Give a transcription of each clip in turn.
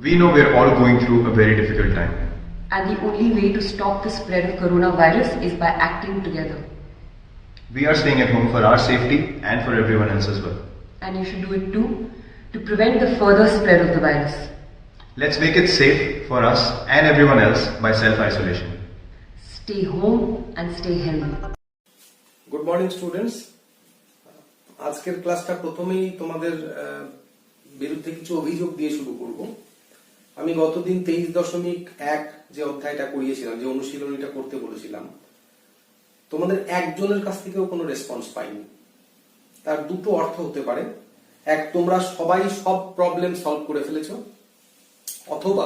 We know we're all going through a very difficult time. And the only way to stop the spread of coronavirus is by acting together. We are staying at home for our safety and for everyone else as well. And you should do it too, to prevent the further spread of the virus. Let's make it safe for us and everyone else by self-isolation. Stay home and stay healthy. Good morning students. আজকের ক্লাসটা প্রথমেই তোমাদের বিরুদ্ধে কিছু অভিযোগ দিয়ে শুরু করব। আমি গতদিন 23.1 যে অধ্যায়টা করিয়েছিলাম, যে অনুশীলনীটা করতে বলেছিলাম, তোমাদের একজনের কাছ থেকেও কোনো রেসপন্স পাইনি। তার দুটো অর্থ হতে পারে, এক, তোমরা সবাই সব প্রবলেম সলভ করে ফেলেছো, অথবা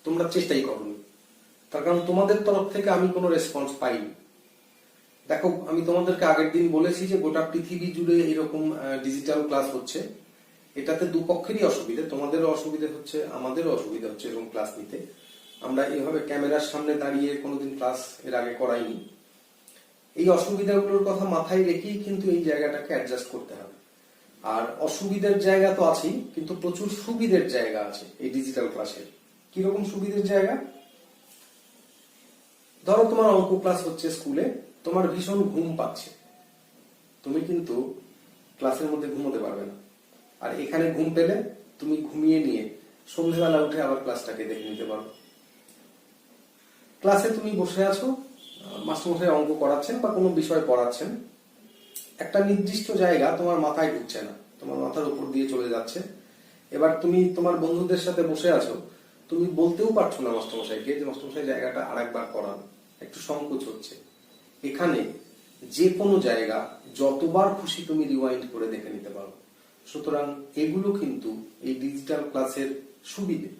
তোমরা চেষ্টাই করোনি। তার কারণ তোমাদের তরফ থেকে আমি কোনো রেসপন্স পাইনি। দেখো, আমি তোমাদেরকে আগের দিন বলেছি যে গোটা পৃথিবী জুড়ে এরকম ডিজিটাল ক্লাস হচ্ছে। এটাতে দুপক্ষেরই অসুবিধা, তোমাদেরও অসুবিধা হচ্ছে, আমাদেরও অসুবিধা হচ্ছে এরকম ক্লাস নিতে। আমরা এইভাবে ক্যামেরার সামনে দাঁড়িয়ে কোনোদিন ক্লাস এর আগে করাইনি। এই অসুবিধাগুলোর কথা মাথায় রেখেই কিন্তু এই জায়গাটাকে অ্যাডজাস্ট করতে হবে। আর অসুবিধার জায়গা তো আছেই, কিন্তু প্রচুর সুবিধের জায়গা আছে এই ডিজিটাল ক্লাসের। কিরকম সুবিধের জায়গা? ধরো তোমার অঙ্ক ক্লাস হচ্ছে স্কুলে, তোমার ভীষণ ঘুম পাচ্ছে, তুমি কিন্তু ক্লাসের মধ্যে ঘুমোতে পারবে না। আর এখানে ঘুম পেলে তুমি ঘুমিয়ে নিয়ে সন্ধ্যেবেলা উঠে আবার ক্লাসটাকে দেখে নিতে পারো। ক্লাসে তুমি বসে আছো, মাস্টারমশাই অঙ্ক করাচ্ছেন বা কোনো বিষয় পড়াচ্ছেন, একটা নির্দিষ্ট জায়গা তোমার মাথায় ঢুকছে না, তোমার মাথার উপর দিয়ে চলে যাচ্ছে। এবার তুমি তোমার বন্ধুদের সাথে বসে আছো, তুমি বলতেও পারছো না মাস্টারমশাইকে যে মাস্টারমশাই জায়গাটা আরেকবার করান, একটু সংকোচ হচ্ছে। এখানে যে কোনো জায়গা যতবার খুশি তুমি রিওয়াইন্ড করে দেখে নিতে পারো। সুতরাং এগুলো কিন্তু এই ডিজিটাল ক্লাসের সুবিধে,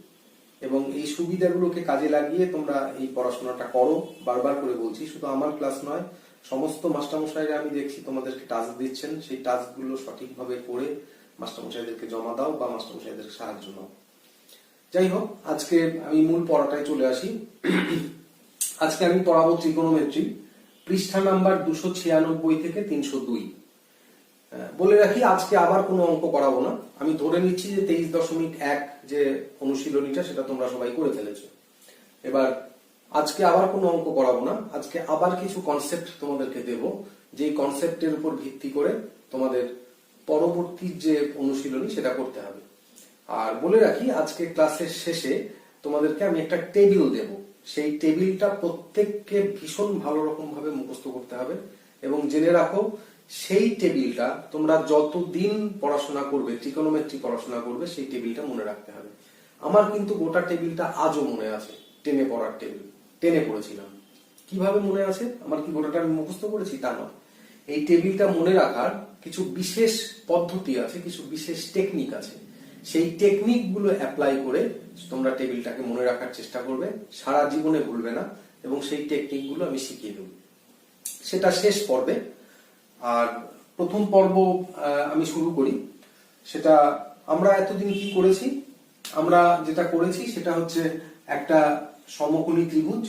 এবং এই সুবিধাগুলোকে কাজে লাগিয়ে তোমরা এই পড়াশোনাটা করো। বারবার করে বলছি, শুধু আমার ক্লাস নয়, সমস্ত মাস্টারমশাইরা আমি দেখছি তোমাদেরকে টাস্ক দিচ্ছেন, সেই টাস্কগুলো সঠিকভাবে করে মাস্টারমশাইদেরকে জমা দাও বা মাস্টারমশাইদের সাহায্য নাও। যাই হোক, আজকে আমি মূল পড়াটায় চলে আসি। আজকে আমি পড়াবো ত্রিকোণমিতি, পৃষ্ঠা নাম্বার 296 থেকে 302। বলে রাখি, আজকে আবার কোনো অঙ্ক করাবো না। আমি ধরে নিচ্ছি যে 23.1 যে অনুশীলনীটা সেটা তোমরা সবাই করে ফেলেছো। এবার আজকে আবার কোনো অঙ্ক করাবো না, আজকে আবার কিছু কনসেপ্ট তোমাদেরকে দেব, যে কনসেপ্টের উপর ভিত্তি করে তোমাদের পরবর্তী যে অনুশীলনী সেটা করতে হবে। আর বলে রাখি, আজকে ক্লাসের শেষে তোমাদেরকে আমি একটা টেবিল দেব। সেই টেবিলটা প্রত্যেককে ভীষণ ভালো রকম ভাবে মুখস্থ করতে হবে, এবং জেনে রাখো সেই টেবিলটা তোমরা যতদিন পড়াশোনা করবে, ট্রিকোনোমেট্রি পড়াশোনা করবে, সেই টেবিলটা মনে রাখতে হবে। আমার কিন্তু গোটা টেবিলটা আজও মনে আছে, 10-এ পড়ার টেবিল, 10-এ পড়েছিলাম। কিভাবে মনে আছে? আমার কি গোটাটা আমি মুখস্থ করেছি তা নয়। এই টেবিলটা মনে রাখার কিছু বিশেষ পদ্ধতি আছে, কিছু বিশেষ টেকনিক আছে। সেই টেকনিক গুলো অ্যাপ্লাই করে তোমরা টেবিলটাকে মনে রাখার চেষ্টা করবে, সারা জীবনে ভুলবে না, এবং সেই টেকনিক গুলো আমি শিখিয়ে দেব। সেটা শেষ পর্বে। আর প্রথম পর্ব আমি শুরু করি। সেটা আমরা এতদিন কি করেছি? আমরা যেটা করেছি সেটা হচ্ছে একটা সমকোণী ত্রিভুজ,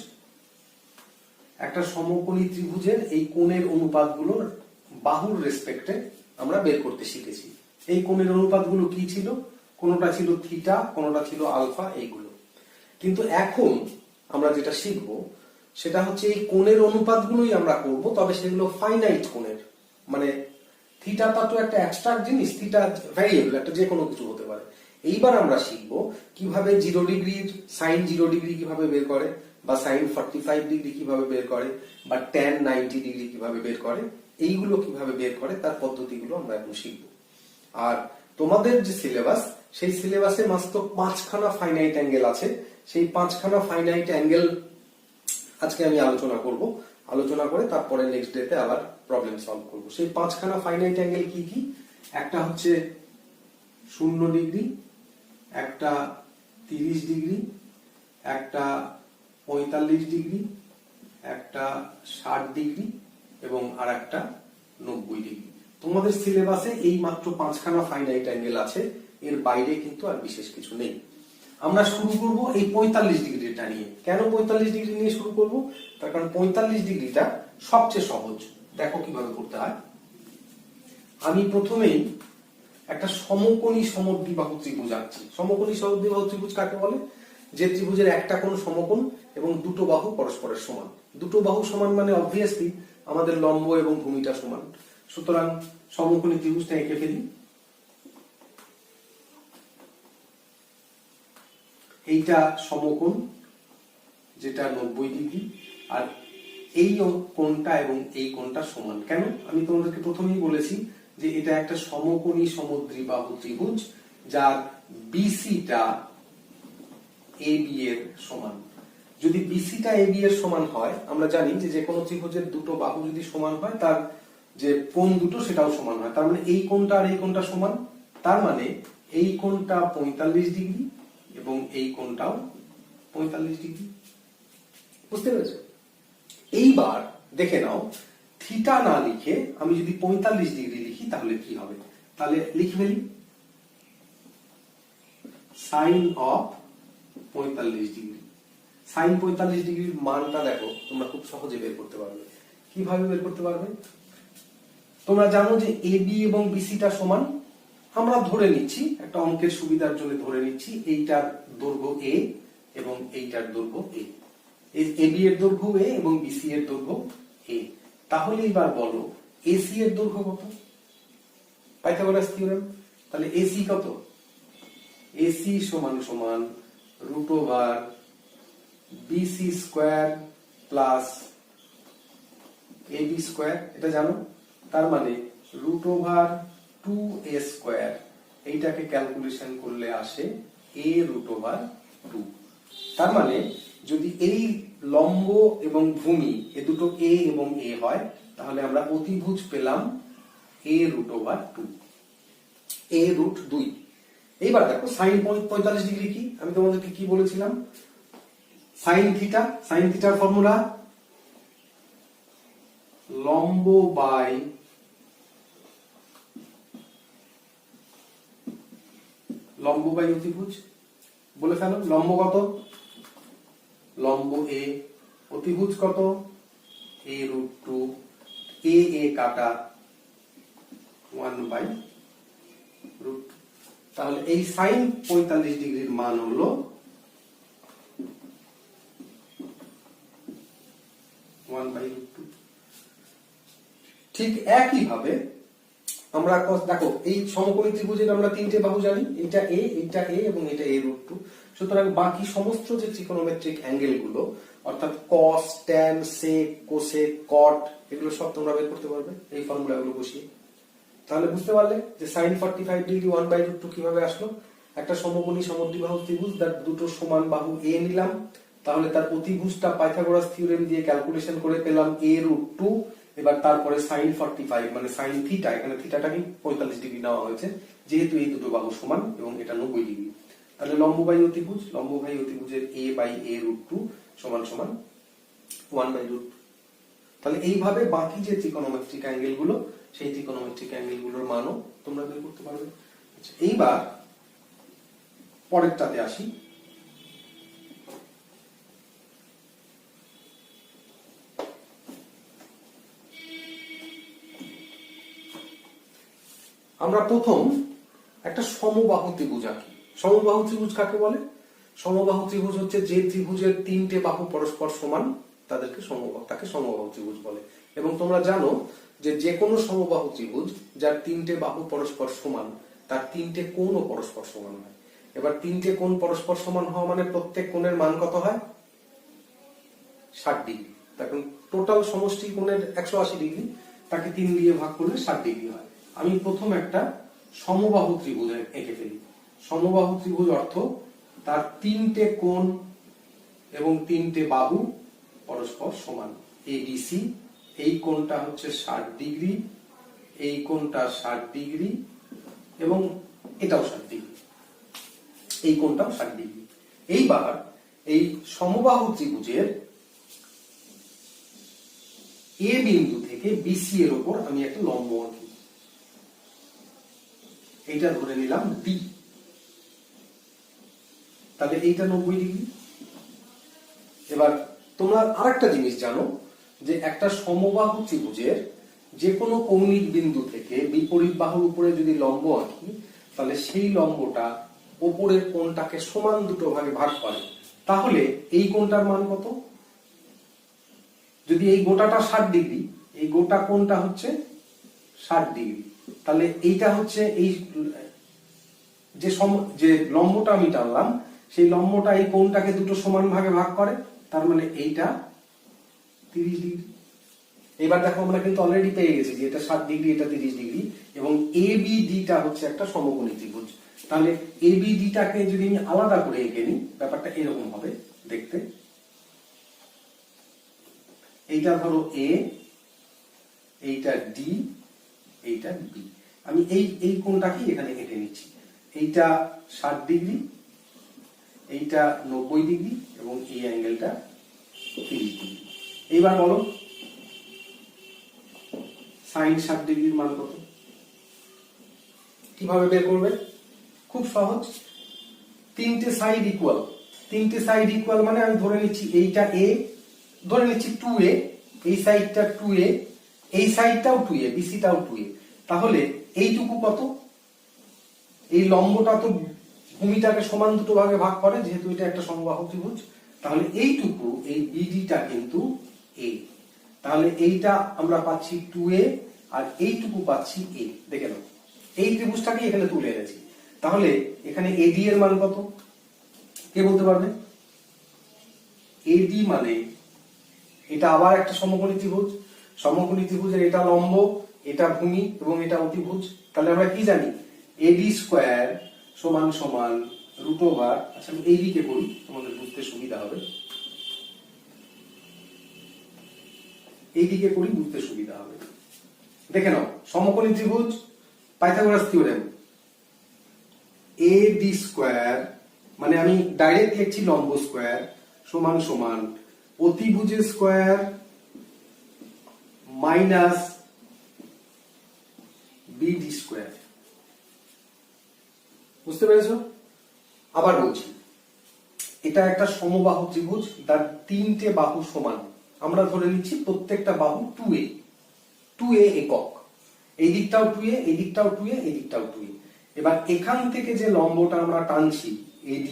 একটা সমকোণী ত্রিভুজের এই কোণের অনুপাতগুলোর বাহুর রেসপেক্টে আমরা বের করতে শিখেছি। এই কোণের অনুপাতগুলো কি ছিল? কোনটা ছিল থিটা, কোনটা ছিল আলফা, এইগুলো। কিন্তু এখন আমরা যেটা শিখব সেটা হচ্ছে এই কোণের অনুপাতগুলোই আমরা করব, তবে সেগুলো ফাইনাইট কোণের। মানে থিটাটা তো একটা অ্যাবস্ট্রাক্ট জিনিস, থিটা ভ্যারিয়েবল, একটা যে কোনো কিছু হতে পারে। এইবার আমরা শিখব কিভাবে 0 ডিগ্রির সাইন 0 ডিগ্রি কিভাবে বের করে, বা সাইন 45 ডিগ্রি কিভাবে বের করে, বা ট্যান 90 ডিগ্রি কিভাবে বের করে। এইগুলো কিভাবে বের করে তার পদ্ধতিগুলো আমরা এখন শিখব। আর তোমাদের যে সিলেবাস, সেই সিলেবাসে মাত্র 5খানা ফাইনাইট অ্যাঙ্গেল আছে। সেই 5খানা ফাইনাইট অ্যাঙ্গেল আজকে আমি আলোচনা করব। আলোচনা করে তারপরে নেক্সট ডেতে আবার প্রবলেম সলভ করব। সেই 5খানা ফাইনাইট অ্যাঙ্গেল কি কি? একটা হচ্ছে 0 ডিগ্রি, একটা 30 ডিগ্রি, একটা 45 ডিগ্রি, একটা 60 ডিগ্রি, এবং আর একটা 90 ডিগ্রি। তোমাদের সিলেবাসে এই মাত্র 5খানা ফাইনাইট অ্যাঙ্গেল আছে, এর বাইরে কিন্তু আর বিশেষ কিছু নেই। আমরা শুরু করব এই 45 ডিগ্রিটা নিয়ে। কেন 45 ডিগ্রি নিয়ে শুরু করব? তার কারণ 45 ডিগ্রিটা সবচেয়ে সহজ। দেখো কিভাবে করতে হয়। আমি প্রথমেই একটা সমকোণী সমদ্বিবাহু ত্রিভুজ আঁকছি। সমকোণী সমদ্বিবাহু ত্রিভুজ কাকে বলে? যে ত্রিভুজের একটা কোণ সমকোণ এবং দুটো বাহু পরস্পরের সমান। দুটো বাহু সমান মানে অবভিয়াসলি আমাদের লম্ব এবং ভূমিটা সমান। সুতরাং সমকোণী ত্রিভুজটা এঁকে ফেলি। এইটা সমকোণ, যেটা 90 ডিগ্রি, আর এই কোণটা এবং এই কোণটা সমান। কেন? আমি তোমাদেরকে প্রথমেই বলেছি যে এটা একটা সমকোণী সমদ্বিবাহু ত্রিভুজ যার বিসিটা এবি এর সমান। যদি বিসিটা এবি এর সমান হয়, আমরা জানি যে কোনো ত্রিভুজের দুটো বাহু যদি সমান হয় তার যে কোণ দুটো সেটাও সমান হয়। তার মানে এই কোণটা আর এই কোণটা সমান। তার মানে এই কোণটা 45 ডিগ্রি এবং এই কোণটাও 45 ডিগ্রি। বুঝতে পেরেছো? এইবার দেখে নাও, থিটা না লিখে আমি যদি 45 ডিগ্রি লিখি তাহলে কি হবে? তাহলে লিখে ফেলি সাইন অফ 45 ডিগ্রি। সাইন 45 ডিগ্রির মানটা দেখো তোমরা খুব সহজে বের করতে পারবে। কিভাবে বের করতে পারবে? তোমরা জানো যে এবি এবং বিসিটা সমান। আমরা ধরে নিচ্ছি, একটা অঙ্কের সুবিধার জন্য ধরে নিচ্ছি এইটার দৈর্ঘ্য এ এবং এইটার দৈর্ঘ্য এ। এবি এর দৈর্ঘ্য এ এবং বিসি এর দৈর্ঘ্য এ। তাহলে এবার বলো এসি এর দৈর্ঘ্য কত? Pythagoras theorem. তাহলে এসি কত? এসি সমান সমান √ BC square plus AB square, এটা জানো। তার মানে √2a স্কয়ার, এইটাকে ক্যালকুলেশন করলে আসে a√2। তার মানে যদি এই লম্ব এবং ভূমি এ দুটো এ এবং এ হয় তাহলে আমরা অতিভুজ পেলাম a√2, a√2। এইবার দেখো সাইন 45 ডিগ্রি কি? আমি তোমাদেরকে কি বলেছিলাম? সাইন থিটা, সাইন থিটার ফর্মুলা লম্ব বাই অতিভুজ। বলে ফেলো লম্ব কত? লম্ব এ, অতিভুজ কত? a√2, এ কাটা 1/√2। তাহলে এই সাইন 45 ডিগ্রির মান হলো 1/√2। ঠিক একই ভাবে আমরা দেখো এই সমকোণী ত্রিভুজের আমরা তিনটে বাহু জানি, এইটা এ, এইটা এ এবং এটা a√2। সুতরাং বাকি সমস্ত যে ত্রিকোণমিতিক অ্যাঙ্গেল গুলো অর্থাৎ cos, tan, sec, cosec, cot এগুলো সব তোমরা বের করতে পারবে এই ফর্মুলাগুলো বসিয়ে। তাহলে বুঝতে পারলে যে sin 45 ডিগ্রি 1/√2 কিভাবে আসলো? একটা সমকোণী সমদ্বিবাহু ত্রিভুজ যার দুটো সমান বাহু এ নিলাম, তাহলে তার অতিভুজটা পাইথাগোরাস থিওরেম দিয়ে ক্যালকুলেশন করে পেলাম a√2। এবার তারপরে sin 45 মানে sin থিটা, এখানে থিটাটাকে 45 ডিগ্রি নেওয়া হয়েছে যেহেতু এই দুটো বাহু সমান এবং এটা 90 ডিগ্রি। তাহলে লম্ব বাই অতিভুজের a/a√2 সমান সমান 1/√2। তাহলে এইভাবে বাকি যে ত্রিকোণমিতিক অ্যাঙ্গেল গুলো সেই ত্রিকোণমিতিক অ্যাঙ্গেল গুলোর মানও তোমরা বের করতে পারবে। আচ্ছা, এইবার পরেরটাতে আসি। আমরা প্রথম একটা সমবাহু ত্রিভুজ আঁকি। সমবাহু ত্রিভুজ কাকে বলে? সমবাহু ত্রিভুজ হচ্ছে যে ত্রিভুজের তিনটে বাহু পরস্পর সমান তাকে সমবাহু ত্রিভুজ বলে। এবং তোমরা জানো যে কোনো সমবাহু ত্রিভুজ যার তিনটে বাহু পরস্পর সমান তার তিনটে কোণও পরস্পর সমান হয়। এবার তিনটে কোণ পরস্পর সমান হওয়া মানে প্রত্যেক কোণের মান কত হয়? 60 ডিগ্রি। তখন টোটাল সমষ্টি কোণের 180 ডিগ্রি, তাকে 3 দিয়ে ভাগ করলে 60 ডিগ্রি হয়। আমি প্রথম একটা সমবাহু ত্রিভুজ এঁকে ফেলি। সমবাহু ত্রিভুজ অর্থ তার তিনটে কোণ এবং তিনটে বাহু পরস্পর সমান। ABC, এই কোণটা হচ্ছে 60 ডিগ্রি, এই কোণটা 60 ডিগ্রি এবং এটাও 60 ডিগ্রি, এই কোণটাও 60 ডিগ্রি। এইবার এই সমবাহু ত্রিভুজের এ বিন্দু থেকে বিসি এর উপর আমি একটা লম্ব আঁকি। এইটা ধরে নিলাম ডি। তাহলে এইটা 90 ডিগ্রি। এবার তোমরা আরেকটা জিনিস জানো যে একটা সমবাহু ত্রিভুজের যে কোনো কৌণিক বিন্দু থেকে বিপরীত বাহুর উপরে যদি লম্ব আঁকি, তাহলে সেই লম্বটা ওপরের কোণটাকে সমান দুটো ভাগে ভাগ করে। তাহলে এই কোণটার মান কত? যদি এই গোটাটা 60 ডিগ্রি, এই গোটা কোণটা হচ্ছে 60 ডিগ্রি, তাহলে এইটা হচ্ছে এই যে লম্বটা আমি টানলাম, সেই লম্বটা এই কোণটাকে দুটো সমান ভাগে ভাগ করে, তার মানে এইটা 30 ডিগ্রি। এবার দেখো আমরা কিন্তু অলরেডি পেয়ে গেছি যে এটা 60 ডিগ্রি, এটা 30 ডিগ্রি, এবং ABDটা হচ্ছে একটা সমকোণী ত্রিভুজ। তাহলে ABDটাকে যদি আমি আলাদা করে এঁকে নিই, ব্যাপারটা এরকম হবে দেখতে। এইটা ধরো A, এইটা D, এইটা B। আমি এই কোণটাকে এখানে এঁকে নিচ্ছি। এইটা 60 ডিগ্রি, এইটা 90 ডিগ্রি, এবং এই অ্যাঙ্গেলটা 30 ডিগ্রি। এইবার বলো sin 60 ডিগ্রির মান কত? কিভাবে বের করবে? খুব সহজ, তিনটে সাইড ইকুয়াল। তিনটে সাইড ইকুয়াল মানে আমি ধরে নিচ্ছি এইটা A, ধরে নিচ্ছি 2A, এই সাইডটা 2A, এই সাইডটাও 2A, BCটাও 2A। তাহলে এইটুকু কত? এই লম্বটা তো ভূমিটাকে সমান দুটো ভাগে ভাগ করে, যেহেতু এটা একটা সমবাহু ত্রিভুজ। তাহলে এইটুকু, এই BDটা কিন্তু A। তাহলে এইটা আমরা পাচ্ছি 2A, আর এইটুকু পাচ্ছি A। দেখে নাও, এই ত্রিভুজটাকে এখানে তুলে এনেছি। তাহলে এখানে AD এর মান কত? কে বলতে পারবে? AD মানে এটা আবার একটা সমকোণী ত্রিভুজ। সমকোণী ত্রিভুজের এটা লম্ব, এটা ভূমি, এবং এটা অতিভুজ। তাহলে আমরা কি জানি? AD স্কয়ার সমান সমান √, আচ্ছা আমি এই দিকে করি, তোমাদের বুঝতে সুবিধা হবে। এই দিকে করি, বুঝতে সুবিধা হবে। দেখে নাও, সমকোণী ত্রিভুজ, পাইথাগোরাস থিওরেম, AD স্কয়ার মানে আমি ডাইরেক্ট লিখছি লম্ব স্কয়ার সমান সমান অতিভুজের স্কয়ার মাইনাস BD স্কয়ার। বুঝতে পেরেছো? আবার বলছি, এটা একটা সমবাহু ত্রিভুজ, তার তিনটে বাহু সমান। আমরা ধরে নিচ্ছি প্রত্যেকটা বাহু 2A, 2A একক। এই দিকটাও 2A, এই দিকটাও 2A, এই দিকটাও 2A। এবার এখান থেকে যে লম্বটা আমরা টানছি AD,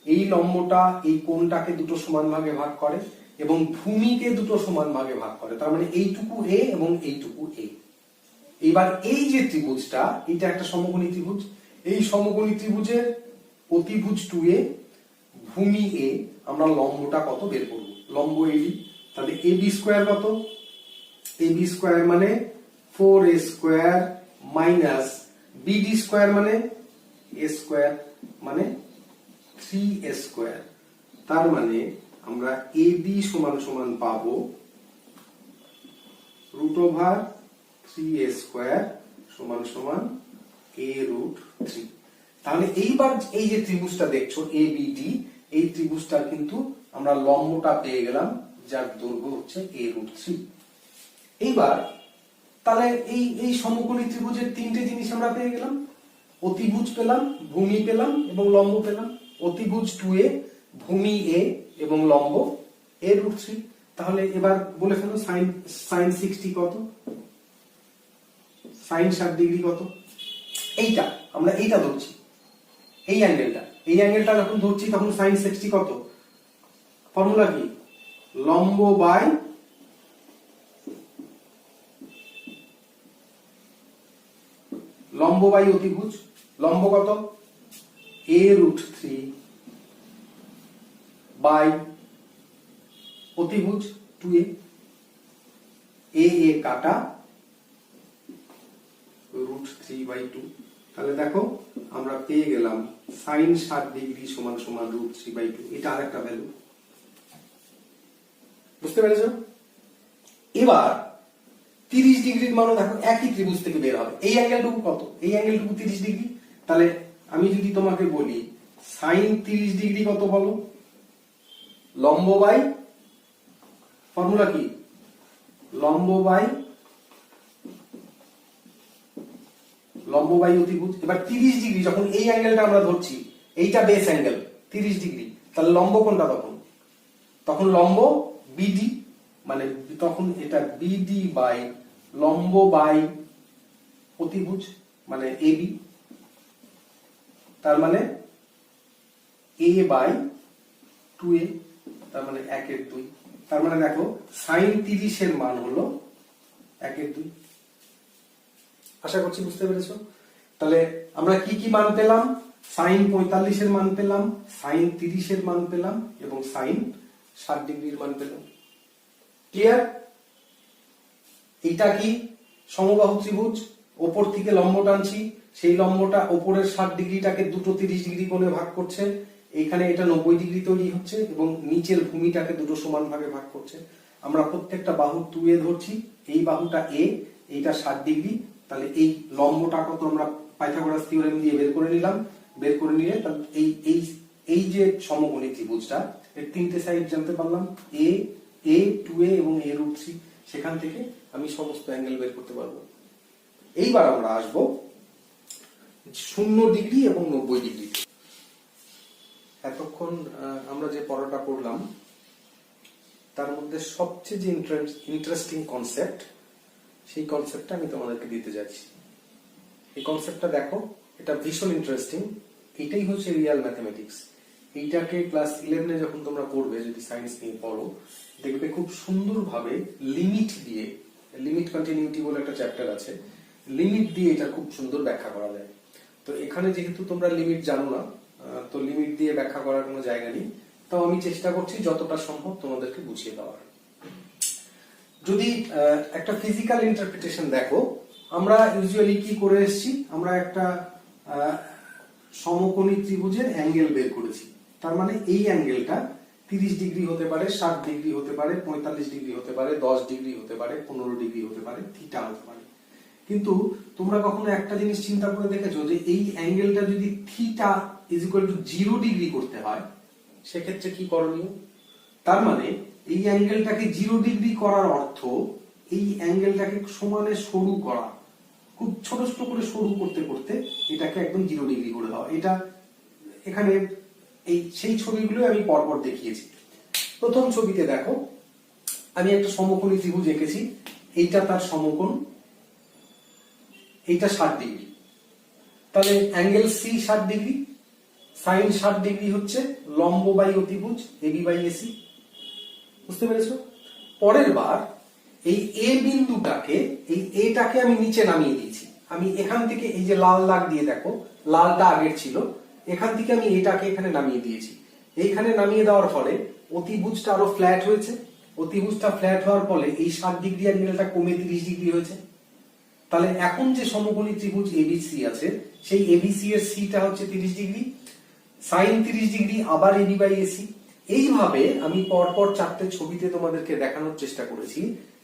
এই লম্বটা এই কোণটাকে দুটো সমান ভাগে ভাগ করে এবং ভূমিকে দুটো সমান ভাগে ভাগ করে। তার মানে এইটুকু A এবং এইটুকু A। এবার এই যে ত্রিভুজটা, এটা একটা সমকোণী ত্রিভুজ। এই সমকোণী ত্রিভুজের অতিভুজ 2A, ভূমি A, আমরা লম্বটা কত বের করব? লম্ব AD। তাহলে AB স্কয়ার কত? AB স্কয়ার মানে 4A square minus BD square মানে A স্কয়ার মানে 3A স্কয়ার। তার মানে আমরা AB সমান সমান পাবো √3A স্কয়ার সমান সমান A√3। তাহলে এইবার এই যে ত্রিভুজটা দেখছো ABD, এই ত্রিভুজটার কিন্তু আমরা লম্বটা পেয়ে গেলাম, যার দৈর্ঘ্য হচ্ছে A√3। এইবার তাহলে এই সমকোণী ত্রিভুজের তিনটে জিনিস আমরা পেয়ে গেলাম, অতিভুজ পেলাম, ভূমি পেলাম, এবং লম্ব পেলাম। অতিভুজ 2A, ভূমি A, এবং লম্ব A√3। তাহলে এবার বলে ফেলো sin 60 কত? sin 60 ডিগ্রি কত? এইটা আমরা এইটা ধরছি, এই অ্যাঙ্গেলটা যখন ধরছি তখন sin 60 কত? ফর্মুলা কি? লম্ব বাই অতিভুজ। লম্ব কত? A√3 বাই অতিভুজ 2A। A কাটা √3/2। তাহলে দেখো আমরা পেয়ে গেলাম sin 60 ডিগ্রি সমান সমান √3/2। এটা আরেকটা ভ্যালু। বুঝতে পেরেছো? এবার 30 ডিগ্রির মানও দেখো একই ত্রিভুজ থেকে বের হবে। এই অ্যাঙ্গেলটুকু কত? এই অ্যাঙ্গেলটুকু 30 ডিগ্রি। তাহলে আমি যদি তোমাকে বলি sin 30 ডিগ্রি কত বলো? লম্ব বাই, ফর্মুলা কি? লম্ব বাই অতিভুজ। এবার 30 ডিগ্রি যখন এই অ্যাঙ্গেলটা আমরা ধরছি, এইটা বেস অ্যাঙ্গেল 30 ডিগ্রি, তাহলে লম্ব কোনটা তখন লম্ব BD, মানে তখন এটা BD বাই লম্ব বাই অতিভুজ মানে এবি, তার মানে এ বাই 2a, তার মানে 1/2। তার মানে দেখো সাইন 30 এর মান হলো 1/2। আশা করছি বুঝতে পেরেছো। তাহলে আমরা কি কি মান পেলাম? সাইন 45 এর মান পেলাম, সাইন 30 এর মান পেলাম এবং সাইন 60 ডিগ্রির মান পেলাম। ক্লিয়ার? এটা কি সমবাহু ত্রিভুজ, ওপর থেকে লম্ব টানছি, সেই লম্বটা ওপরের 60 ডিগ্রিটাকে দুটো 30 ডিগ্রি কোণে ভাগ করছে, এইখানে এটা 90 ডিগ্রি তৈরি হচ্ছে এবং নিচের ভূমিটাকে দুটো সমান ভাগে ভাগ করছে। আমরা প্রত্যেকটা বাহু 2a ধরছি, এই বাহুটা a, এইটা 60 ডিগ্রি। তাহলে এই লম্বটা কত আমরা পাইথাগোরাস থিওরেম দিয়ে বের করে নিলাম। বের করে নিয়ে তাহলে এই এই এই যে সমকোণী ত্রিভুজটা, এর তিনটে সাইড জানতে পারলাম, a, 2a এবং a√3। সেখান থেকে আমি সমস্ত অ্যাঙ্গেল বের করতে পারবো। এইবার আমরা আসবো 0 ডিগ্রি এবং 90 ডিগ্রি। এতক্ষণ আমরা যে পড়াটা পড়লাম তার মধ্যে সবচেয়ে যে ইন্টারেস্টিং কনসেপ্ট, সেই কনসেপ্টটা আমি তোমাদেরকে দিতে যাচ্ছি। এই কনসেপ্টটা দেখো, এটা ভীষণ ইন্টারেস্টিং। এটাই হচ্ছে রিয়াল ম্যাথমেটিক্স। এইটাকে ক্লাস 11 এ যখন তোমরা পড়বে, যদি সায়েন্স নিয়ে পড়ো, দেখবে খুব সুন্দরভাবে লিমিট দিয়ে, লিমিট কন্টিনিউটি বলে একটা চ্যাপ্টার আছে, লিমিট দিয়ে এটা খুব সুন্দর ব্যাখ্যা করা যায়। তো এখানে যেহেতু তোমরা লিমিট জানো না, তো লিমিট দিয়ে ব্যাখ্যা করার কোনো জায়গা নেই, তাও আমি চেষ্টা করছি যতটা সম্ভব তোমাদেরকে বুঝিয়ে দেওয়ার। যদি একটা ফিজিক্যাল ইন্টারপ্রিটেশন দেখো, আমরা ইউজুয়ালি কি করে এসেছি, আমরা একটা সমকোণী ত্রিভুজের অ্যাঙ্গেল বের করেছি। তার মানে এই অ্যাঙ্গেলটা 30 ডিগ্রি হতে পারে, 60 ডিগ্রি হতে পারে, 45 ডিগ্রি হতে পারে, 10 ডিগ্রি হতে পারে, 15 ডিগ্রি হতে পারে, থিটা হতে পারে। কিন্তু তোমরা কখনো একটা জিনিস চিন্তা করে দেখেছো যে এই অ্যাঙ্গেলটা যদি theta is equal to 0 degree করতে হয়, সেক্ষেত্রে কি করণীয়? তার মানে এই অ্যাঙ্গেলটাকে 0 ডিগ্রি করার অর্থ এই অ্যাঙ্গেলটাকে সমানে সরু করা, খুব ছোট ছোট করে সরু করতে করতে এটাকে একদম 0 ডিগ্রি করে দেওয়া। এটা এখানে এই সেই ছবিগুলো আমি পরপর দেখিয়েছি। প্রথম ছবিতে দেখো, আমি একটা সমকোণী ত্রিভুজ এঁকেছি, এইটা তার সমকোণ, এইটা 60 ডিগ্রি। তাহলে angle C 60 degree, sine 60 degree হচ্ছে লম্ব বাই অতিভুজ এবি বাই এসি। বুঝতে পেরেছো? পরের বার এই এ বিন্দুটাকে, এই এটাকে আমি নিচে নামিয়ে দিয়েছি। আমি এখান থেকে এই যে লাল দাগ দিয়ে দেখো, লালটা আগের ছিল, এখান থেকে আমি এটাকে এখানে নামিয়ে দিয়েছি। এইখানে নামিয়ে দেওয়ার ফলে অতিভুজটা আরো ফ্ল্যাট হয়েছে। অতিভুজটা ফ্ল্যাট হওয়ার ফলে এই 60 ডিগ্রি অ্যাঙ্গেলটা কমে 30 ডিগ্রি হয়েছে। তাহলে এখন যে সমকোণী ত্রিভুজ এবিসি আছে, সেই এবিসি এর সিটা হচ্ছে 30 ডিগ্রি, সাইন 30 ডিগ্রি আবার এবি বাই এসি। এইভাবে আমি পরপর চারটে ছবিতে তোমাদেরকে দেখানোর চেষ্টা করেছি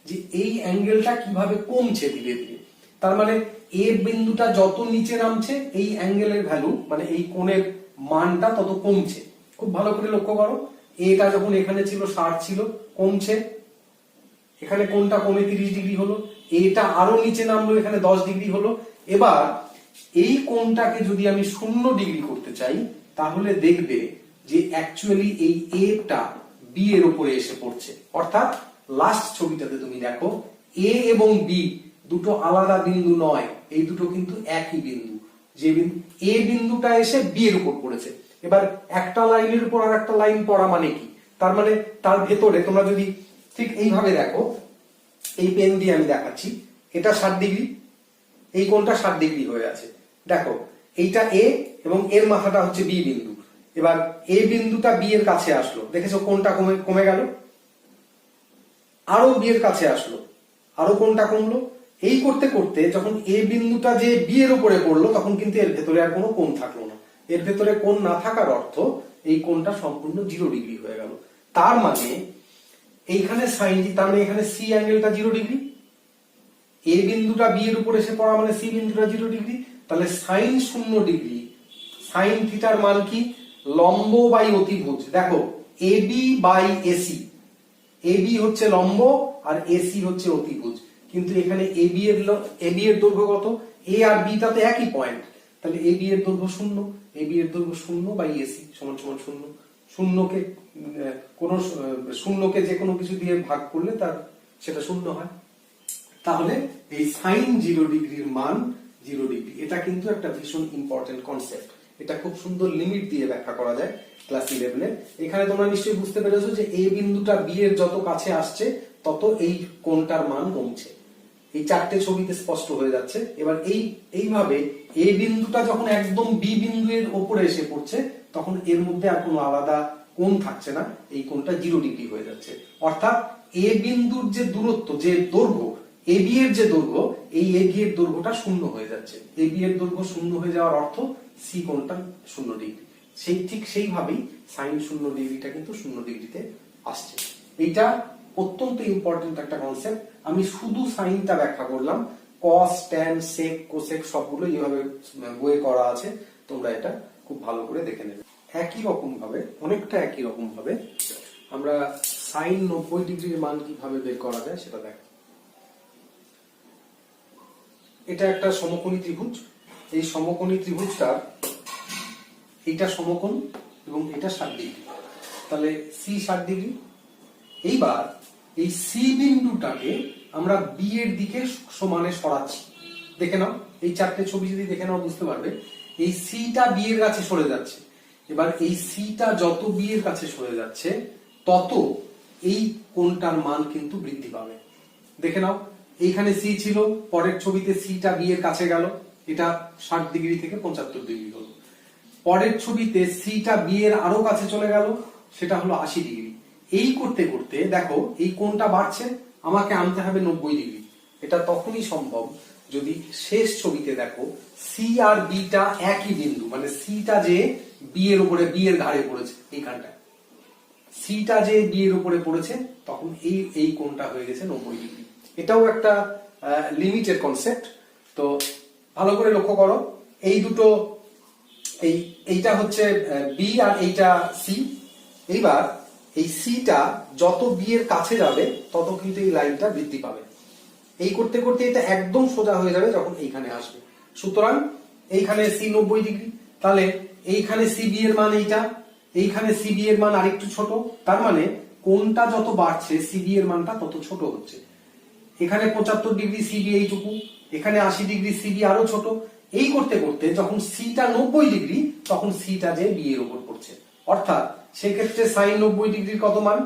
যে এই অ্যাঙ্গেলটা কিভাবে কমছে ধীরে ধীরে। তার মানে এ বিন্দুটা যত নিচে নামছে, এই অ্যাঙ্গেলের ভ্যালু মানে এই কোণের মানটা তত কমছে। খুব ভালো করে লক্ষ্য করো, এটা যখন এখানে ছিল 60 ছিল, কমছে, এখানে কোণটা কমে 30 ডিগ্রি হলো, এটা আরো নিচে নামলো, এখানে 10 ডিগ্রি হলো। এবার এই কোণটাকে যদি আমি 0 ডিগ্রি করতে চাই, তাহলে দেখবে যে অ্যাকচুয়ালি এই এটা বি এর উপরে এসে পড়ছে। অর্থাৎ লাস্ট ছবিটাতে তুমি দেখো, এ এবং বি দুটো আলাদা বিন্দু নয়, এই দুটো কিন্তু একই বিন্দু। যে বিন্দু এ বিন্দুটা এসে বি এর উপর পড়েছে। এবার একটা লাইনের উপর আর একটা লাইন পড়া মানে কি? তার মানে তার ভেতরে তোমরা যদি ঠিক এইভাবে দেখো, এই পেন দিয়ে আমি দেখাচ্ছি, এটা 60 ডিগ্রি, এই কোণটা 60 ডিগ্রি হয়ে আছে। দেখো এইটা এ এবং এর মাথাটা হচ্ছে বি বিন্দু। এবার এ বিন্দুটা বি এর কাছে আসলো, দেখেছো কোণটা কমে গেল, আরো বি এর কাছে আসলো, আরো কোণটা কমলো। এই করতে করতে যখন এ বিন্দুটা যে বি এর উপরে পড়লো, তখন কিন্তু এর ভেতরে আর কোনো কোণ থাকলো না। এর ভেতরে কোণ না থাকার অর্থ এই কোণটা সম্পূর্ণ 0 ডিগ্রি হয়ে গেল। তার মানে এইখানে সাইন, তার মানে এখানে সি অ্যাঙ্গেলটা 0 ডিগ্রি, এ বিন্দুটা বি এর উপরে এসে পড়া মানে সি বিন্দুটা 0 ডিগ্রি। তাহলে সাইন 0 ডিগ্রি, সাইন থিটার মান কি? লম্ব বাই অতিভুজ। দেখো এবি বাই এসি, এবি হচ্ছে লম্ব আর এসি হচ্ছে অতিভুজ, কিন্তু এখানে এবি এর দৈর্ঘ্য কত? এ আর বি টা তো একই পয়েন্ট, তাহলে এবি এর দৈর্ঘ্য 0, এবি এর দৈর্ঘ্য 0 বাই এসি সমান সমান 0। শূন্যকে যে কোনো কিছু দিয়ে ভাগ করলে তার সেটা 0 হয়। তাহলে এই সাইন 0 ডিগ্রির মান 0 ডিগ্রি। এটা কিন্তু একটা ভীষণ ইম্পর্টেন্ট কনসেপ্ট। এটা খুব সুন্দর লিমিট দিয়ে ব্যাখ্যা করা যায় ক্লাস 11 এ। এখানে তোমরা নিশ্চয়ই বুঝতে পেরেছো যে এ বিন্দুটা বি এর যত কাছে আসছে তত এই কোণটার মান কমছে। এই চারটে ছবিতে স্পষ্ট হয়ে যাচ্ছে। এবার এইভাবে এ বিন্দুটা যখন একদম বি বিন্দুর উপরে এসে পড়ছে তখন এর মধ্যে আর কোনো আলাদা কোণ থাকছে না, এই কোণটা 0 ডিগ্রি হয়ে যাচ্ছে। অর্থাৎ এ বিন্দুর যে দূরত্ব, যে দৈর্ঘ্য, এ বি এর যে দৈর্ঘ্য, এই এ বি এর দৈর্ঘ্যটা শূন্য হয়ে যাচ্ছে। এ বি এর দৈর্ঘ্য শূন্য হয়ে যাওয়ার অর্থ সি কোণটা 0 ডিগ্রি। ঠিক সেইভাবেই সাইন 0 ডিগ্রিটা কিন্তু 0 ডিগ্রিতে আসছে। এইটা অত্যন্ত ইম্পর্টেন্ট একটা কনসেপ্ট। আমি শুধু সাইনটা ব্যাখ্যা করলাম, কস, ট্যান, সেক, কোসেক সবগুলো এইভাবে বইয়ে করা আছে, তোমরা এটা খুব ভালো করে দেখে নেবে। একই রকম ভাবে, অনেকটা একই রকম ভাবে আমরা সাইন 90 ডিগ্রির মান কিভাবে বের করা যায় সেটা দেখো। এটা একটা সমকোণী ত্রিভুজ। এই সমকোণী ত্রিভুজটার এইটা সমকোণ এবং এটা 60 ডিগ্রি, তাহলে সি 60 ডিগ্রি। এইবার এই সি বিন্দুটাকে আমরা বি এর দিকে সমানে সরাচ্ছি। দেখে নাও, এই চারটে ছবি যদি দেখে নাও বুঝতে পারবে এই সিটা বি এর কাছে সরে যাচ্ছে। এবার এই সিটা যত বি এর কাছে সরে যাচ্ছে তত এই কোণটার মান কিন্তু বৃদ্ধি পাবে। দেখে নাও, এইখানে সি ছিল, পরের ছবিতে সিটা বি এর কাছে গেল, এটা 60 ডিগ্রি থেকে 75 ডিগ্রি হলো। পরের ছবিতে সিটা বি এর আরো কাছে চলে গেল, সেটা হলো 80 ডিগ্রি। এই করতে করতে দেখো এই কোণটা বাড়ছে, আমাকে আনতে হবে 90 ডিগ্রি। এটা তখনই সম্ভব যদি শেষ ছবিতে দেখো সি আর বি টা একই বিন্দু, মানে সিটা যে বি এর উপরে, বি এর ঘাড়ে পড়েছে, এইখানটা সিটা যে বি এর উপরে পড়েছে, তখন এই কোণটা হয়ে গেছে 90 ডিগ্রি। এটাও একটা লিমিটেড কনসেপ্ট। তো ভালো করে লক্ষ্য করো, এই দুটো, এইটা হচ্ছে বি আর এইটা সি। এইবার এই সিটা যত বি এর কাছে যাবে তত কিন্তু এই লাইনটা বৃদ্ধি পাবে। এই করতে করতে এটা একদম সোজা হয়ে যাবে যখন এইখানে আসবে। সুতরাং এইখানে সি 90 ডিগ্রি, তাহলে এইখানে সি বি এর মান এইটা, এইখানে সি বি এর মান আরেকটু ছোট, তার মানে কোণটা যত বাড়ছে সি বি এর মানটা তত ছোট হচ্ছে। এখানে 75 ডিগ্রি সিবি এইটুকু, এখানে 80 ডিগ্রি সিবি আরো ছোট। এই করতে করতে যখন সিটা 90 ডিগ্রি তখন সিটা যে বি এর উপর পড়ছে। অর্থাৎ সেক্ষেত্রে সাইন 90 ডিগ্রির কত মান?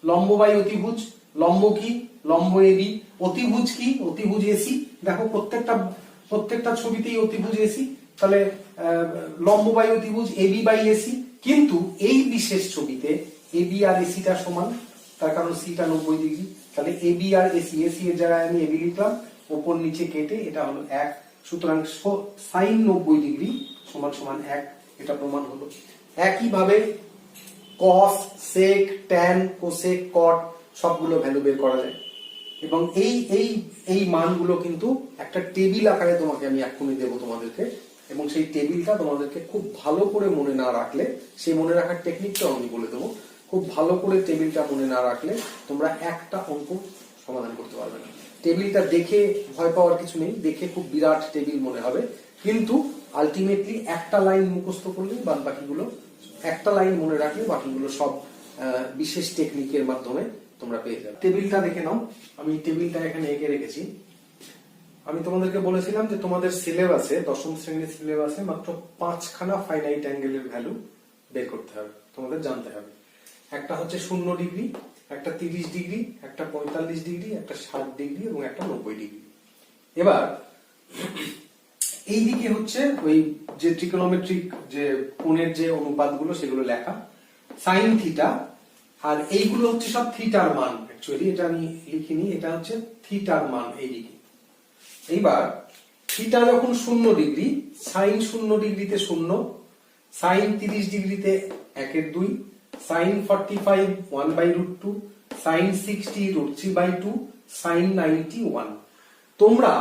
লম্ব বাই অতিভুজ। লম্ব কি? লম্ব এবি। অতিভুজ কি? অতিভুজ এসি। দেখো প্রত্যেকটা ছবিতেই অতিভুজ এসি, তাহলে লম্ব বাই অতিভুজ এবি বাই এসি। কিন্তু এই বিশেষ ছবিতে এবি আর এসিটা সমান, তার কারণ সিটা 90 ডিগ্রি। তাহলে এবি আর এসি, এসি এর জায়গায় আমি এবি লিখলাম, উপর নিচে কেটে এটা হলো 1। সুতরাং সাইন 90 ডিগ্রি সমান সমান 1, এটা প্রমাণ হলো। একইভাবে কস, সেক, ট্যান, কোসেক, কট সবগুলো ভ্যালু বের করা যায়। এবং এই মানগুলো কিন্তু একটা টেবিল আকারে তোমাকে আমি এক্ষুনি দেবো তোমাদেরকে, এবং সেই টেবিলটা তোমাদেরকে খুব ভালো করে মনে না রাখলে, সেই মনে রাখার টেকনিকটাও আমি বলে দেবো। খুব ভালো করে টেবিলটা মনে না রাখলে তোমরা একটা অঙ্ক সমাধান করতে পারবে না। টেবিলটা দেখে ভয় পাওয়ার কিছু নেই, দেখে খুব বিরাট টেবিল মনে হবে, কিন্তু আলটিমেটলি একটা লাইন মুখস্থ করলে বাদ বাকিগুলো, একটা লাইন মনে রাখলে বাকিগুলো সব বিশেষ টেকনিকের মাধ্যমে তোমরা পেয়ে যাবে। টেবিলটা দেখে নাও, আমি টেবিলটা এখানে এঁকে রেখেছি। আমি তোমাদেরকে বলেছিলাম যে তোমাদের সিলেবাসে, দশম শ্রেণীর সিলেবাসে মাত্র 5খানা ফাইনাইট অ্যাঙ্গেলের ভ্যালু বের করতে হবে, তোমাদের জানতে হবে। একটা হচ্ছে 0 ডিগ্রি, একটা 30 ডিগ্রি, একটা 45 ডিগ্রি, একটা 60 ডিগ্রি এবং একটা 90 ডিগ্রি। এবার এইদিকে হচ্ছে ওই যে ট্রিগোনোমেট্রিক যে কোণের যে অনুপাতগুলো সেগুলো লেখা, সাইন থিটা, আর এইগুলো হচ্ছে সব থিটার মান। অ্যাকচুয়ালি এটা আমি লিখিনি, এটা হচ্ছে থিটার মান এইদিকে। এইবার থিটা যখন 0 ডিগ্রি, সাইন 0 ডিগ্রিতে 0, সাইন 30 ডিগ্রিতে 1/2, সাইন 45 1/√2, সাইন 60 √3/2, সাইন 90 1। তোমরা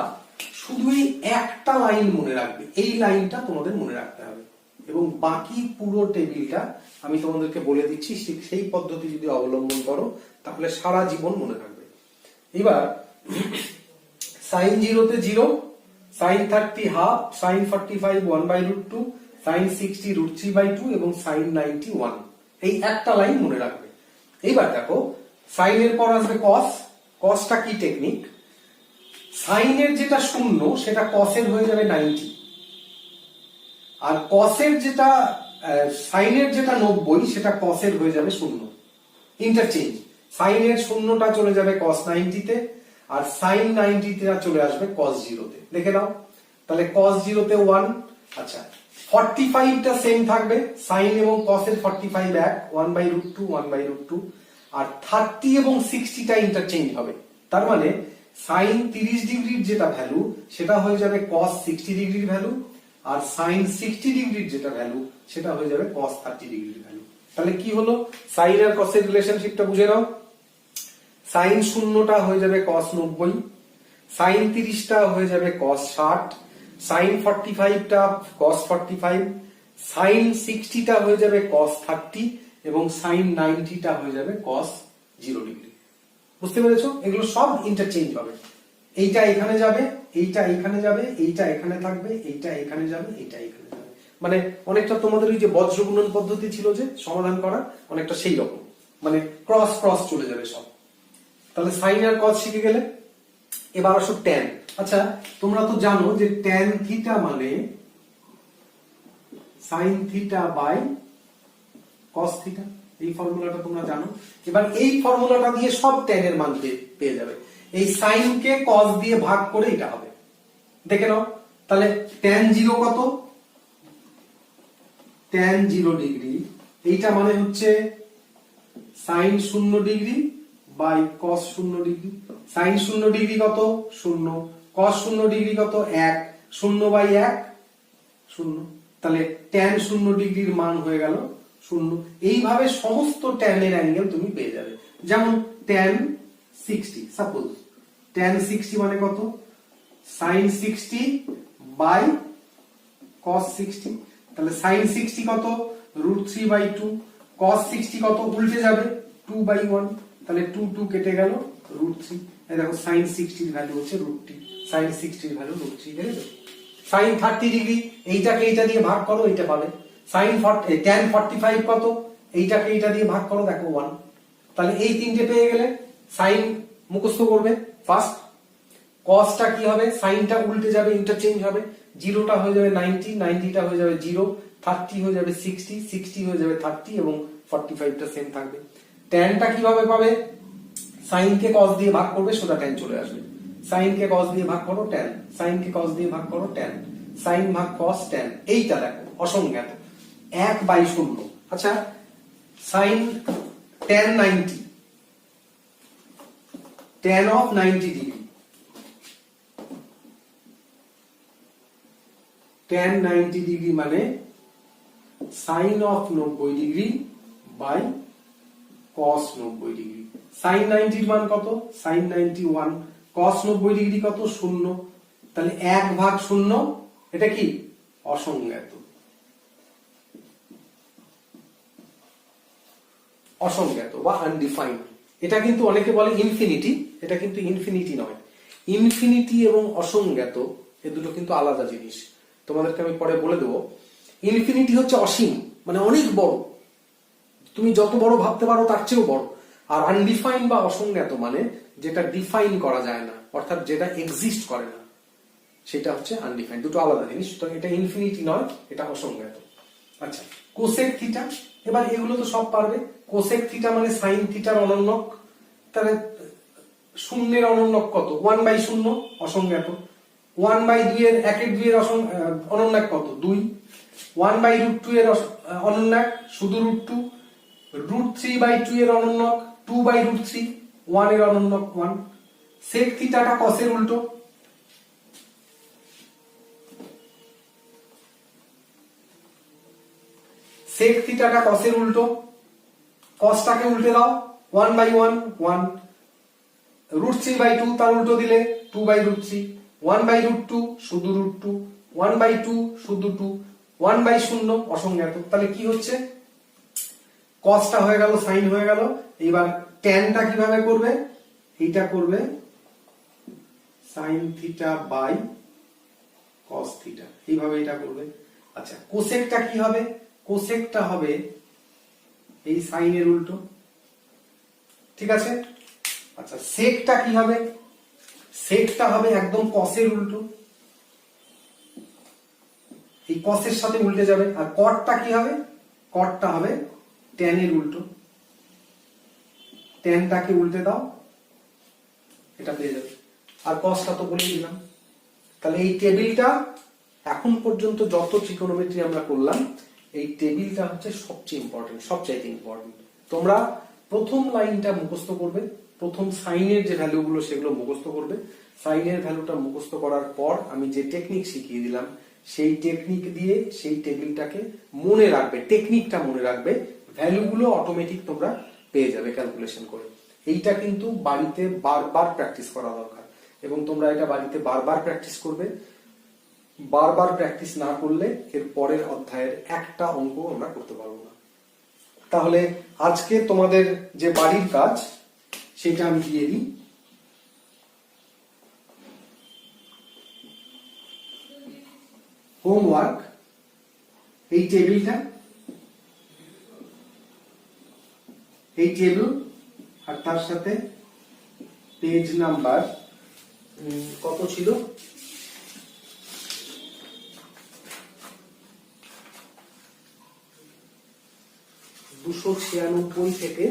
শুধু এই একটা লাইন মনে রাখবে, এই লাইনটা তোমাদের মনে রাখতে হবে, এবং বাকি পুরো টেবিলটা আমি তোমাদেরকে বলে দিচ্ছি, সেই পদ্ধতি যদি অবলম্বন করো তাহলে সারা জীবন মনে থাকবে। এবার সাইন 0 তে 0, সাইন 30 হাফ, সাইন 45 1/√2, সাইন 60 √3/2 এবং সাইন 90 1। এই একটা লাইন মনে রাখবে। এইবার দেখো সাইনের পর আসবে কস। কসটা কি টেকনিক? সাইনের যেটা 0 সেটা কসের হয়ে যাবে 90, আর কসের যেটা সাইনের যেটা 90 সেটা কসের হয়ে যাবে 0। ইন্টারচেঞ্জ, সাইনের 0টা চলে যাবে কস 90 তে, আর সাইন 90 তে চলে আসবে কস 0 তে। লিখে দাও তাহলে কস 0 তে 1। আচ্ছা 45 টা সেম থাকবে, সাইন এবং কসের 45 এক, 1/√2 1/√2, আর 30 এবং 60 টা ইন্টারচেঞ্জ হবে। তার মানে সাইন 30 ডিগ্রির যেটা ভ্যালু সেটা হয়ে যাবে কস 60 ডিগ্রির ভ্যালু, আর সাইন 60 ডিগ্রির যেটা ভ্যালু সেটা হয়ে যাবে কস 30 ডিগ্রির ভ্যালু। তাহলে কি হলো, সাইন আর কসের রিলেশনশিপটা বুঝে নাও। সাইন 0টা হয়ে যাবে কস 90, সাইন 30টা হয়ে যাবে কস 60, সাইন 45টা কস 45, সাইন 60টা হয়ে যাবে কস 30, এবং সাইন 90টা হয়ে যাবে কস 0 ডিগ্রি। বুঝতে পেরেছো? এগুলো সব ইন্টারচেঞ্জ হবে। এইটা এখানে যাবে, এইটা এখানে যাবে, এইটা এখানে থাকবে, এইটা এখানে যাবে, এইটা এখানে যাবে। মানে অনেকটা তোমাদের ওই যে বজ্র গুণন পদ্ধতি ছিল যে সমাধান করা, অনেকটা সেই রকম, মানে ক্রস ক্রস চলে যাবে সব। তাহলে সাইন আর কস শিখে গেলে। এবার আসো ট্যান। আচ্ছা তোমরা তো জানো যে ট্যান থিটা মানে sine theta by cos theta, এই ফর্মুলাটা তোমরা জানো। এবার এই ফর্মুলাটা দিয়ে সব ট্যান এর মান পেয়ে যাবে। এই সাইন কে কস দিয়ে ভাগ করে এটা হবে, দেখে নাও। তাহলে ট্যান 0 কত? ট্যান 0 ডিগ্রি, এইটা মানে হচ্ছে sine 0 degree by cos 0 degree. Sine 0 degree কত? 0, কস 0 ডিগ্রি কত? 1, 0/1 0। তাহলে ট্যান 0 ডিগ্রির মান হয়ে গেল 0। এইভাবে সমস্ত ট্যানের অ্যাঙ্গেল তুমি পেয়ে যাবে। যেমন ট্যান 60, সাপোজ ট্যান 60 মানে কত? Sine 60 by cos 60। তাহলে সাইন 60 কত? √3/2, কস 60 কত? উল্টে যাবে 2/1, তাহলে 2 2 কেটে গেল √3। এই দেখো সাইন 60 এর ভ্যালু হচ্ছে √3, সাইন 60 এর ভ্যালু √3। দেখেছো? সাইন 30 ডিগ্রি, এইটাকে এইটা দিয়ে ভাগ করো, এইটা পাবে। সাইন ট্যান 45 কত? এইটাকে এইটা দিয়ে ভাগ করো, দেখো 1। তাহলে এই তিনটে পেয়ে গেলে। সাইন মুখস্থ করবে ফার্স্ট। কসটা কি হবে? সাইনটা উল্টে যাবে, ইন্টারচেঞ্জ হবে। 0টা হয়ে যাবে 90, 90টা হয়ে যাবে 0, 30 হয়ে যাবে 60, 60 হয়ে যাবে 30, এবং 45টা সেম থাকবে। ট্যানটা কিভাবে পাবে? সাইন কে কস দিয়ে ভাগ করবে, সোজা ট্যান চলে আসবে। সাইন কে কস দিয়ে ভাগ করো ট্যান, সাইন কে কস দিয়ে ভাগ করো ট্যান, সাইন ভাগ কস ট্যান। এইটা দেখো অসংজ্ঞাত 1/0। আচ্ছা sine tan 90, tan of 90 degree, tan 90 degree মানে sine of 90 degree by cos 90 degree. Sine 90 এর মান কত? সাইন 91, কস 90 ডিগ্রি কত? 0। তাহলে 1/0, এটা কি? অসংজ্ঞাত। অসংজ্ঞাত বা আনডিফাইন্ড। এটা কিন্তু অনেকে বলে ইনফিনিটি, এটা কিন্তু ইনফিনিটি নয়। ইনফিনিটি এবং অসংজ্ঞাত এ দুটো কিন্তু আলাদা জিনিস, তোমাদেরকে আমি পরে বলে দেবো। ইনফিনিটি হচ্ছে অসীম, মানে অনেক বড়, তুমি যত বড় ভাবতে পারো তার চেয়েও বড়। আর আনডিফাইন্ড বা অসংজ্ঞাত মানে যেটা ডিফাইন করা যায় না, অর্থাৎ যেটা এক্সিস্ট করে না, সেটা হচ্ছে আনডিফাইন্ড। দুটো আলাদা জিনিস। সুতরাং এটা ইনফিনিটি নয়, এটা অসংজ্ঞাত। আচ্ছা কোসেক থিটা, এবার এগুলো তো সব পারবে। কোসেক থিটা মানে সাইন থিটার অনন্যক। তাহলে শূন্যের অনন্যক কত? 1/0, অসংজ্ঞাত। 1/2 এর 1/2 এর অনন্যক কত? 2। 1/√2 এর অনন্যক শুধু √2। √3/2 এর অনন্যক 2/√3, 1 এর অনন্যক 1। সেক থিটাটা কসের উল্টো। সেক থিটাটা কসের উল্টো। কসটাকে উল্টে দাও, 1/1 1, √3/2 তার উল্টো দিলে 2/√3, 1/√2 শুধু √2, 1/2 শুধু 2, 1/0 অসংজ্ঞাত। তাহলে কি হচ্ছে? কসটা হয়ে গেল, সাইন হয়ে গেল। এবার ট্যানটা কিভাবে করবে? এইটা করবে sine theta by cos theta, এইভাবে এটা করবে। আচ্ছা কোসেকটা কি হবে? কোসেকটা হবে এই সাইনের উল্টো, ঠিক আছে। আচ্ছা সেকটা কি হবে? সেকটা হবে একদম কসের উল্টো, এই কসের সাথে উল্টে যাবে। আর কটটা কি হবে? কটটা হবে ট্যানের উল্টো। ট্যানটাকে উল্টে দাও, এটা পেয়ে যাবে। আর কসটা তো বলে দিলাম। তাহলে এই টেবিলটা এখন পর্যন্ত যত ট্রিগোনোমেট্রি আমরা করলাম, এই টেবিলটা হচ্ছে সবচেয়ে ইম্পর্টেন্ট, সবচাইতে ইম্পর্টেন্ট। তোমরা প্রথম লাইনটা মুখস্থ করবে, প্রথম সাইনের যে ভ্যালুগুলো সেগুলো মুখস্থ করবে। সাইনের ভ্যালুটা মুখস্থ করার পর আমি যে টেকনিক শিখিয়ে দিলাম সেই টেকনিক দিয়ে সেই টেবিলটাকে মনে রাখবে, টেকনিকটা মনে রাখবে, ভ্যালুগুলো অটোমেটিক তোমরা পেয়ে যাবে ক্যালকুলেশন করে। এইটা কিন্তু বাড়িতে বারবার প্র্যাকটিস করা দরকার, এবং তোমরা এটা বাড়িতে বারবার প্র্যাকটিস করবে। বারবার প্র্যাকটিস না করলে এর পরের অধ্যায়ের একটা অঙ্ক আমরা করতে পারবো না। তাহলে আজকে তোমাদের যে বাড়ির কাজ সেটা আমি দিয়ে দিই। হোমওয়ার্ক, এই টেবিলটা, এই টেবিল আর তার সাথে পেজ নাম্বার কত ছিল, 296 থেকে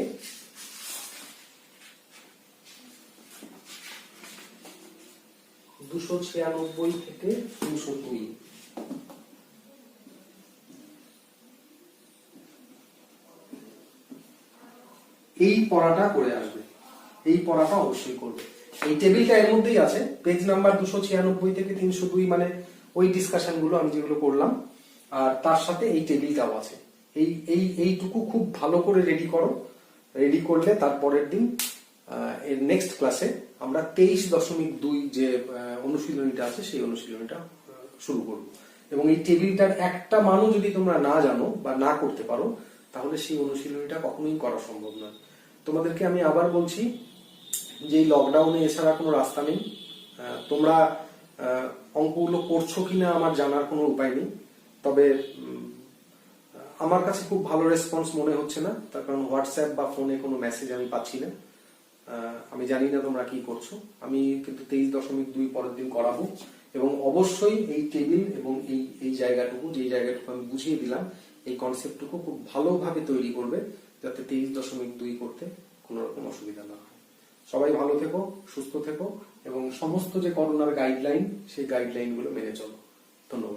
302। এই পড়াটা করে আসবে, এই পড়াটা অবশ্যই করবে। এই টেবিলটা এর মধ্যেই আছে, পেজ নাম্বার 296 থেকে 302, মানে ওই ডিসকাশন গুলো আমি যেগুলো করলাম, আর তার সাথে এই টেবিলটাও আছে। এইটুকু খুব ভালো করে রেডি করো। রেডি করলে তারপরের দিন এর নেক্সট ক্লাসে আমরা 23.2 যে অনুশীলনীটা আছে সেই অনুশীলনীটা শুরু করব। এবং এই টেবিলটার একটা মানও যদি তোমরা না জানো বা না করতে পারো, তাহলে সেই অনুশীলনীটা কখনোই করা সম্ভব নয়। তোমাদেরকে আমি আবার বলছি যে এই লকডাউনে এছাড়া কোনো রাস্তা নেই। তোমরা অঙ্কগুলো করছো কিনা আমার জানার কোনো উপায় নেই, তবে আমার কাছে খুব ভালো রেসপন্স মনে হচ্ছে না, তার কারণ হোয়াটসঅ্যাপ বা ফোনে কোনো মেসেজ আমি পাচ্ছি না। আমি জানি না তোমরা কি করছো। আমি কিন্তু 23.2 পরের দিন করাবো, এবং অবশ্যই এই টেবিল এবং এই জায়গাটুকু, যে জায়গাটুকু আমি বুঝিয়ে দিলাম, এই কনসেপ্টটুকু খুব ভালোভাবে তৈরি করবে, যাতে 23.2 করতে কোনো রকম অসুবিধা না হয়। সবাই ভালো থেকো, সুস্থ থেকো, এবং সমস্ত যে করোনার গাইডলাইন সেই গাইডলাইন গুলো মেনে চলো। ধন্যবাদ।